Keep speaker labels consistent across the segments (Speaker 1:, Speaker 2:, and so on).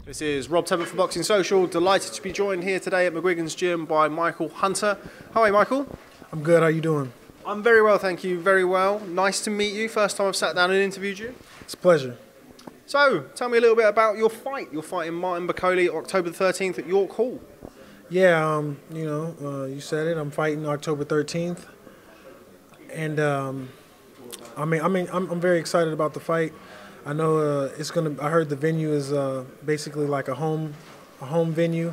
Speaker 1: This is Rob Tebbutt for Boxing Social. Delighted to be joined here today at McGuigan's gym by Michael Hunter. How are you, Michael?
Speaker 2: I'm good. How you doing?
Speaker 1: I'm very well, thank you. Very well. Nice to meet you. First time I've sat down and interviewed you.
Speaker 2: It's a pleasure.
Speaker 1: So, tell me a little bit about your fight. You're fighting Martin Bakole October the 13th at York Hall.
Speaker 2: Yeah, you said it. I'm fighting October 13th, and I'm very excited about the fight. I know I heard the venue is basically like a home venue,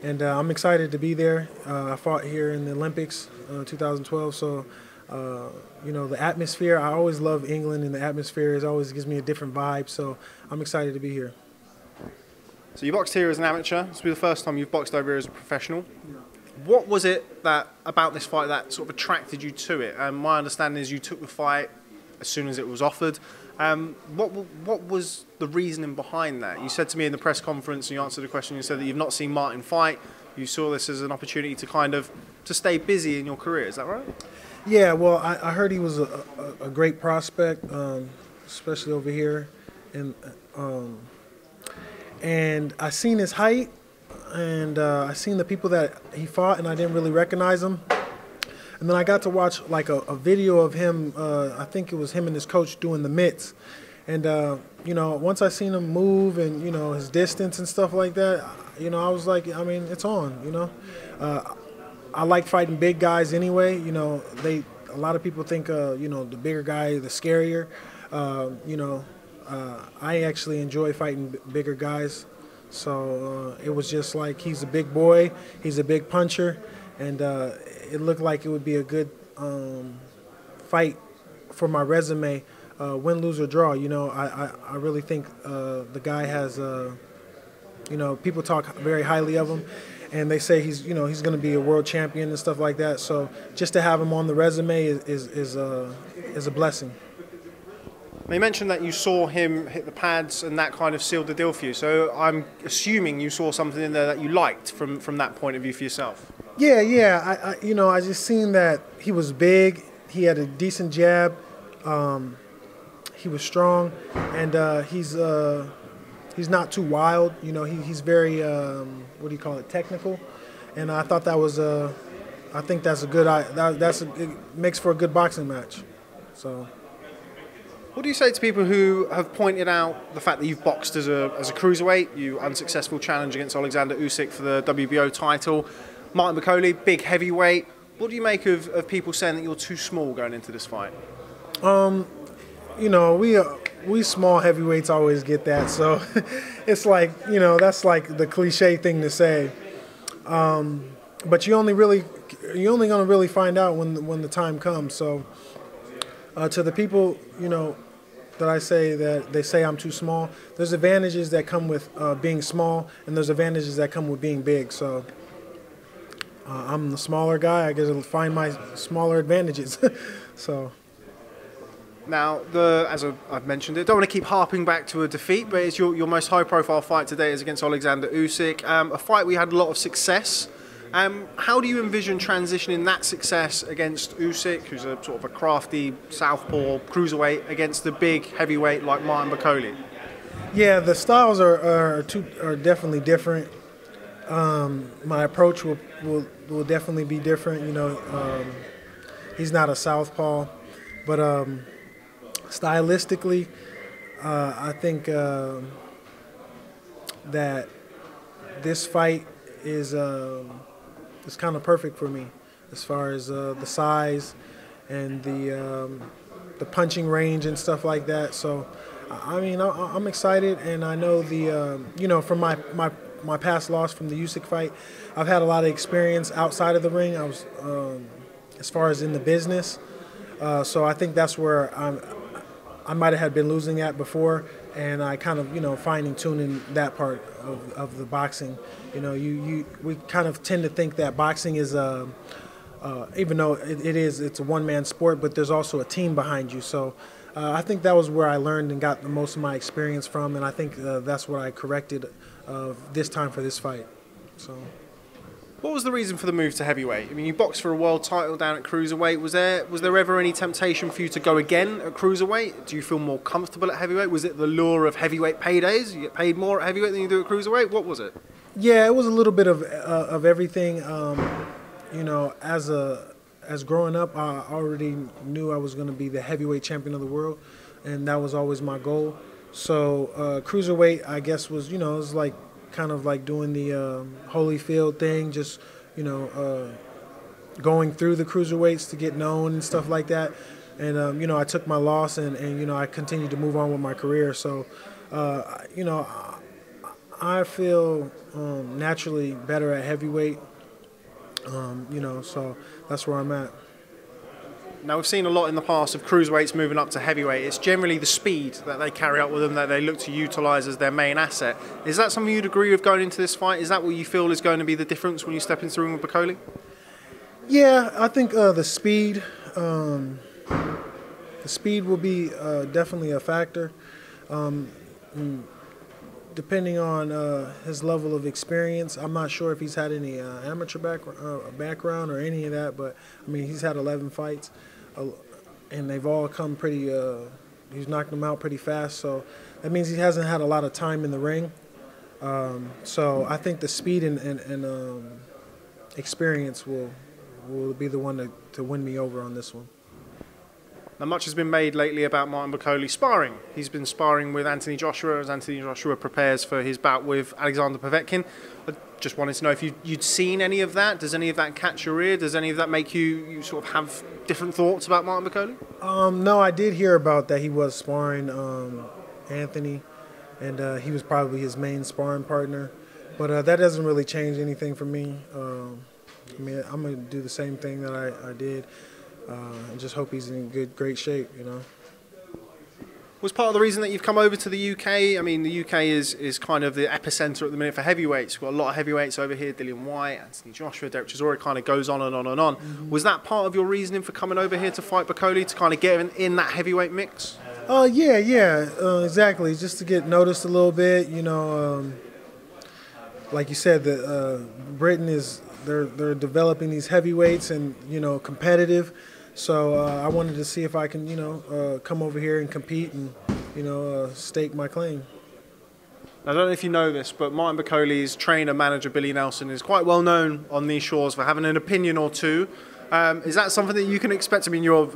Speaker 2: and I'm excited to be there. I fought here in the Olympics 2012, so the atmosphere. I always love England, and the atmosphere always gives me a different vibe. So I'm excited to be here.
Speaker 1: So you boxed here as an amateur. This will be the first time you've boxed over here as a professional. What was it about this fight that sort of attracted you to it? My understanding is you took the fight as soon as it was offered. What was the reasoning behind that? You said to me in the press conference, and you answered the question, you said that you've not seen Martin fight. You saw this as an opportunity to stay busy in your career. Is that right? Yeah,
Speaker 2: well, I heard he was a great prospect, especially over here. And I seen his height, and I seen the people that he fought, and I didn't really recognize him. And then I got to watch like a video of him. I think it was him and his coach doing the mitts. And once I seen him move and his distance and stuff like that, I was like, it's on. I like fighting big guys anyway. A lot of people think the bigger guy, the scarier. I actually enjoy fighting bigger guys. So it was just like he's a big boy, he's a big puncher, and it looked like it would be a good fight for my resume, win, lose, or draw. I really think the guy has, people talk very highly of him, and they say he's going to be a world champion and stuff like that. So just to have him on the resume is a blessing.
Speaker 1: Now you mentioned that you saw him hit the pads and that kind of sealed the deal for you. So I'm assuming you saw something in there that you liked from that point of view for yourself.
Speaker 2: Yeah. I just seen that he was big. He had a decent jab. He was strong, and he's not too wild. He's very technical, and I thought that was I think that's a good. It makes for a good boxing match. So.
Speaker 1: What do you say to people who have pointed out the fact that you've boxed as a cruiserweight, you unsuccessful challenge against Alexander Usyk for the WBO title, Martin Bakole, big heavyweight. What do you make of people saying that you're too small going into this fight?
Speaker 2: We small heavyweights always get that, so it's like, that's like the cliche thing to say. But you're only gonna really find out when the time comes. So to the people, that I say that they say I'm too small, there's advantages that come with being small, and there's advantages that come with being big. So I'm the smaller guy. I get to find my smaller advantages. So.
Speaker 1: Now, as I've mentioned it, don't want to keep harping back to a defeat, but it's your most high-profile fight today is against Alexander Usyk, a fight we had a lot of success. How do you envision transitioning that success against Usyk, who's a sort of a crafty southpaw cruiserweight, against the big heavyweight like Martin Bakole?
Speaker 2: Yeah, the styles are definitely different. My approach will definitely be different. He's not a southpaw, but stylistically, I think that this fight is kind of perfect for me as far as the size and the punching range and stuff like that. So, I'm excited, and I know from my past loss from the Usyk fight, I've had a lot of experience outside of the ring. I was as far as in the business, so I think that's where I might have been losing at before, and I kind of finding tuning that part of the boxing. We kind of tend to think that boxing is even though it's a one-man sport, but there's also a team behind you. So I think that was where I learned and got the most of my experience from, and I think that's what I corrected this time for this fight. So.
Speaker 1: What was the reason for the move to heavyweight? I mean, you boxed for a world title down at cruiserweight. Was there ever any temptation for you to go again at cruiserweight? Do you feel more comfortable at heavyweight? Was it the lure of heavyweight paydays? You get paid more at heavyweight than you do at cruiserweight? What was it?
Speaker 2: Yeah, it was a little bit of everything. You know, as growing up, I already knew I was going to be the heavyweight champion of the world, and that was always my goal. So cruiserweight, I guess, was, you know, it was like kind of like doing the Holyfield thing, just, you know, going through the cruiserweights to get known and stuff like that. And, you know, I took my loss and, you know, I continued to move on with my career. So, you know, I feel naturally better at heavyweight, you know, so that's where I'm at.
Speaker 1: Now, we've seen a lot in the past of cruiserweights moving up to heavyweight. It's generally the speed that they carry out with them that they look to utilise as their main asset. Is that something you'd agree with going into this fight? Is that what you feel is going to be the difference when you step into the ring with Bakole?
Speaker 2: Yeah, I think the speed will be definitely a factor. Depending on his level of experience, I'm not sure if he's had any amateur background or any of that, but I mean, he's had 11 fights, and they've all come pretty, he's knocked them out pretty fast, so that means he hasn't had a lot of time in the ring. So I think the speed and experience will be the one to win me over on this one.
Speaker 1: Now, much has been made lately about Martin Bakole sparring. He's been sparring with Anthony Joshua as Anthony Joshua prepares for his bout with Alexander Povetkin. I just wanted to know if you'd seen any of that. Does any of that catch your ear? Does any of that make you sort of have different thoughts about Martin Bakole?
Speaker 2: No, I did hear about that he was sparring Anthony, and he was probably his main sparring partner. But that doesn't really change anything for me. I mean, I'm going to do the same thing that I did. And just hope he's in great shape, you know.
Speaker 1: Was part of the reason that you've come over to the UK? I mean, the UK is kind of the epicenter at the minute for heavyweights. We've got a lot of heavyweights over here, Dillian Whyte, Anthony Joshua, Derek Chisora, kind of goes on and on and on. Mm-hmm. Was that part of your reasoning for coming over here to fight Bakole, to kind of get in that heavyweight mix?
Speaker 2: Yeah, exactly. Just to get noticed a little bit, you know. Like you said, Britain they're developing these heavyweights and, you know, competitive. So I wanted to see if I can, you know, come over here and compete and, you know, stake my claim.
Speaker 1: I don't know if you know this, but Martin Bakole's trainer, manager Billy Nelson is quite well known on these shores for having an opinion or two. Is that something that you can expect? I mean, you're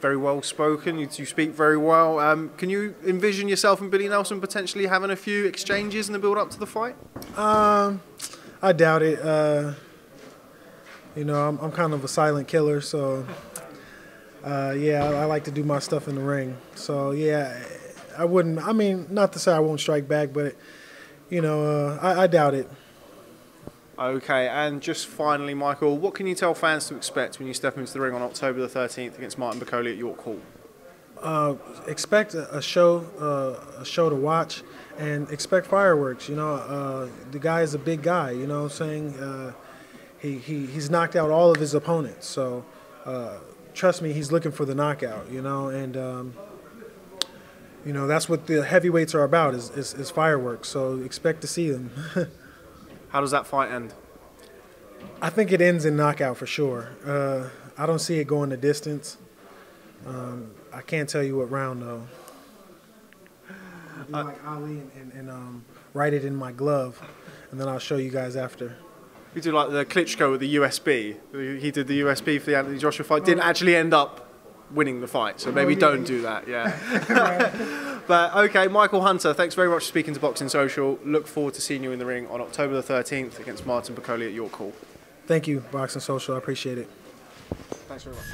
Speaker 1: very well spoken, you speak very well. Can you envision yourself and Billy Nelson potentially having a few exchanges in the build up to the fight?
Speaker 2: I doubt it. You know, I'm kind of a silent killer, so yeah, I like to do my stuff in the ring. So yeah, I wouldn't. I mean, not to say I won't strike back, but you know, I doubt it.
Speaker 1: Okay, and just finally, Michael, what can you tell fans to expect when you step into the ring on October the 13th against Martin Bakole at York Hall?
Speaker 2: Expect a show to watch, and expect fireworks. You know, the guy is a big guy. You know what I'm saying? He's knocked out all of his opponents, so trust me, he's looking for the knockout. You know, and you know that's what the heavyweights are about is fireworks. So expect to see them.
Speaker 1: How does that fight end?
Speaker 2: I think it ends in knockout for sure. I don't see it going the distance. I can't tell you what round though. Like Ali and write it in my glove, and then I'll show you guys after.
Speaker 1: We do like the Klitschko with the USB. He did the USB for the Anthony Joshua fight. Didn't actually end up winning the fight, so maybe don't do that. Yeah. But okay, Michael Hunter, thanks very much for speaking to Boxing Social. Look forward to seeing you in the ring on October the 13th against Martin Bakole at York Hall.
Speaker 2: Thank you, Boxing Social. I appreciate it.
Speaker 1: Thanks very much.